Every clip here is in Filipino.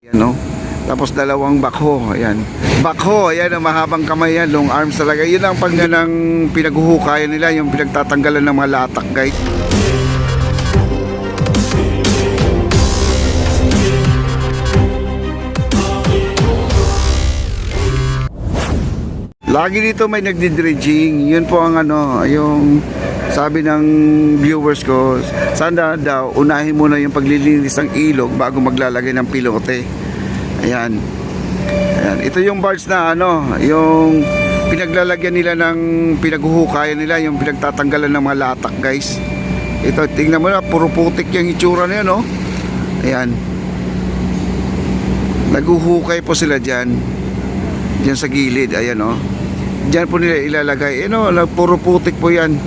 Yan, no? Tapos dalawang bakho, ayan. Bakho, ayan, ang mahabang kamay yan, long arms talaga. Yun ang pag ng pinaghuhukayan nila, yung pinagtatanggalan ng mga latak, guys. Lagi dito may nagdi-dredging. Yun po ang ano, yung sabi ng viewers ko, sana daw unahin muna yung paglilinis ng ilog bago maglalagay ng pilote. Ayan. Ayan. Ito yung barge na ano, yung pinaglalagyan nila ng pinaghuhukayan nila, yung pinagtatanggalan ng mga latak, guys. Ito, tingnan mo na, puro putik yung itsura na yun, no? Ayan. Naghuhukay po sila dyan. Dyan sa gilid, ayan, no? Diyan po nila ilalagay. Puro putik po yan.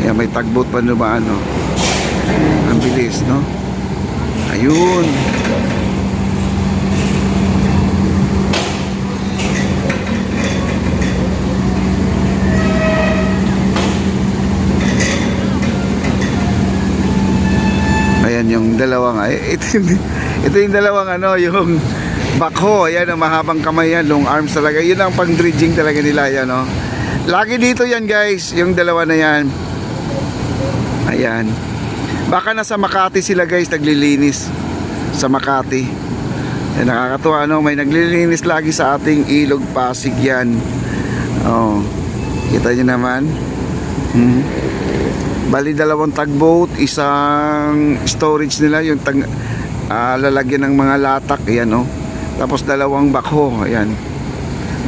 Ayan, may tagboat pa naman, no? Ang bilis, no? Ayun. Ayan yung dalawang, ito yung dalawang ano, yung bakho, ayan, ang mahabang kamay yan, long arms talaga. Yun ang pang dredging talaga nila, yan, no? Lagi dito yan, guys, yung dalawa na yan. Ayan. Baka nasa Makati sila, guys, naglilinis sa Makati. Ayan, nakakatuwa, no? May naglilinis lagi sa ating ilog Pasig yan. Oh, kita nyo naman. Bali dalawang tugboat, isang storage nila, yung lalagyan ng mga latak, ayan, no? Tapos dalawang bakho, ayan.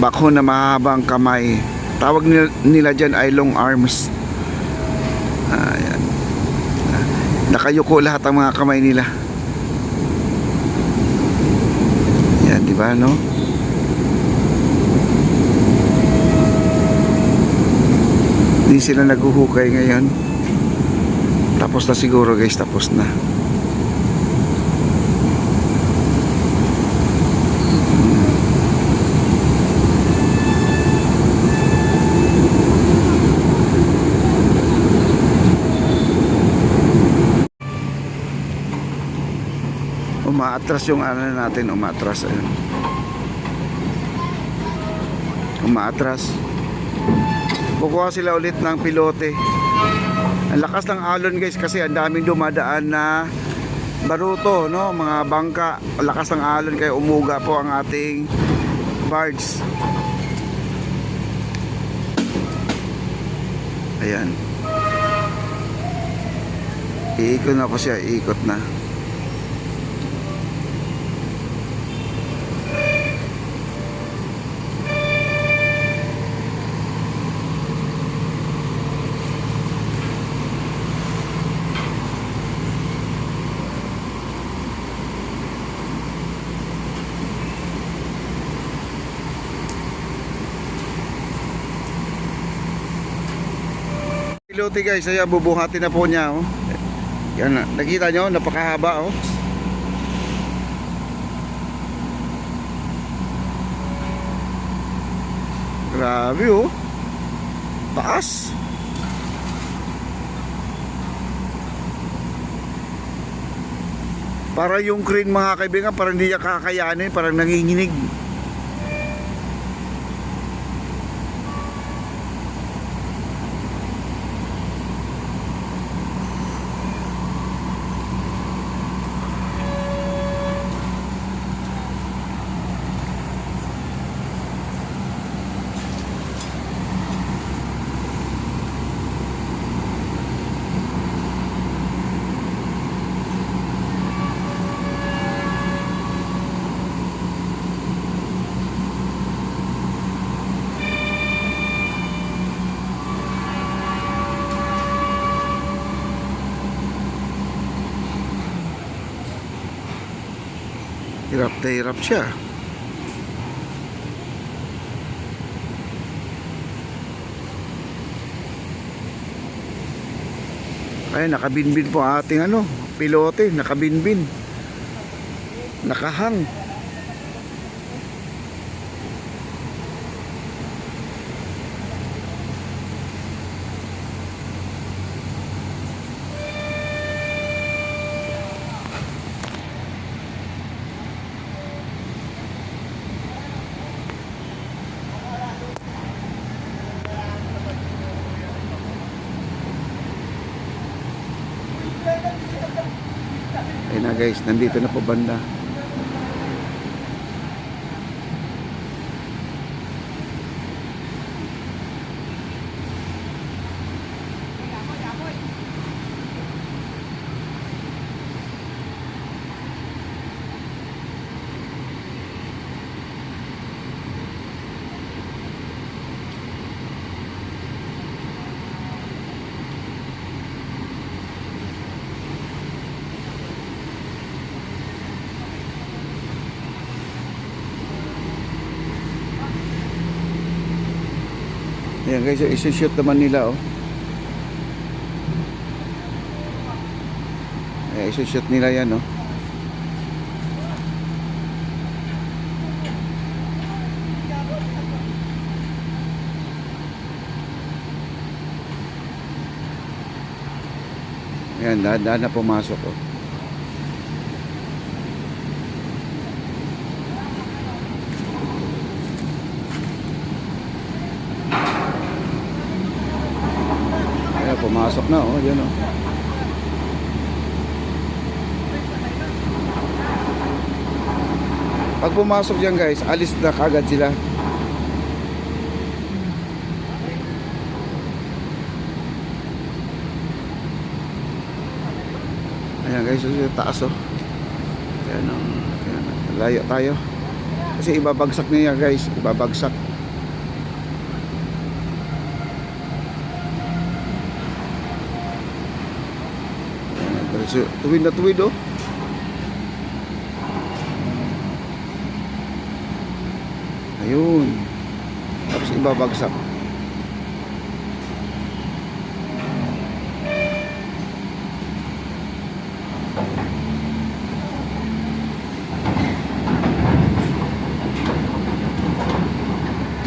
Bakho na mahabang kamay. Tawag nila dyan ay long arms. Ayan. Nakayuko lahat ang mga kamay nila. Ayan, di ba, no? Hindi sila naghuhukay ngayon. Tapos na siguro, guys, tapos na. Umaatras yung ano natin, umaatras, ayun. Umaatras. Kukuha sila ulit ng pilote. Ang lakas ng alon, guys, kasi ang daming dumadaan na baruto, no, mga bangka. Ang lakas ng alon, kaya umuga po ang ating barge. Ayan. Iikot na po siya, iikot na. Pilote, guys, ay bubuhatin na po niya, oh. Yan, nakita nyo, napakahaba, oh. Grabe, oh. Taas. Para yung crane, mga kaibigan, parang hindi niya kakayanin, parang nanginginig. Hirap na hirap siya. Ay, nakabinbin po ating ano, pilote, nakabinbin. Nakahang. Ayun na guys, nandito na po banda. Ayan guys, so isi-shoot naman nila oh. Ayan, isi-shoot nila yan oh. Ayan, dahan na pumasok oh. Ayan, pumasok na oh, yan oh. Pag pumasok dyan guys, alis na kagad sila. Ayan guys, so, taas oh. Ayan oh. Ayan, layo tayo. Kasi ibabagsak niya guys, ibabagsak. So, tuwid na tuwid oh. Ayun. Tapos ibabagsak.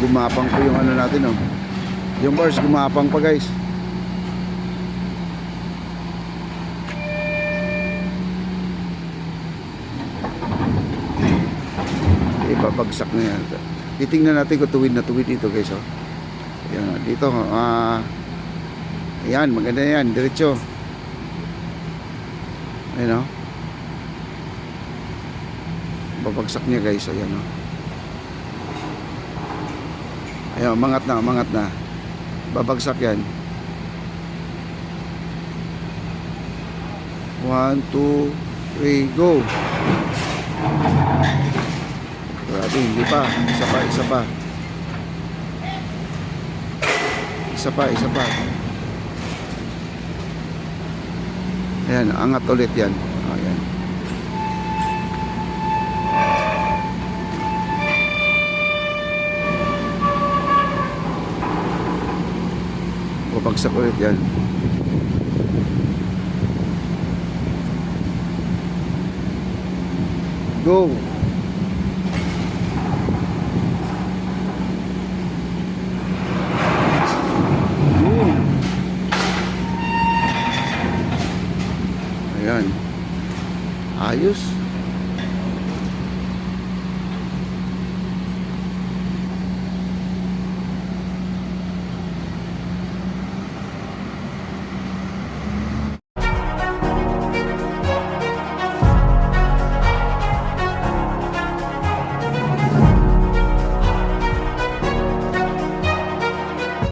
Gumapang po yung ano natin oh. Yung bars gumapang pa guys. Ibabagsak na yan. Titingnan natin kung tuwid na tuwid dito guys oh. Ayan, dito ayan, maganda yan, diretso. Ayan oh. Babagsak niya guys, ayan oh. Ayan, mangat na. Babagsak yan. 1, 2, 3, go. Grabe, hindi pa. Isa pa. Ayan, angat ulit yan. Ayan. Babagsak ulit yan. Go. Ayan. Ayos.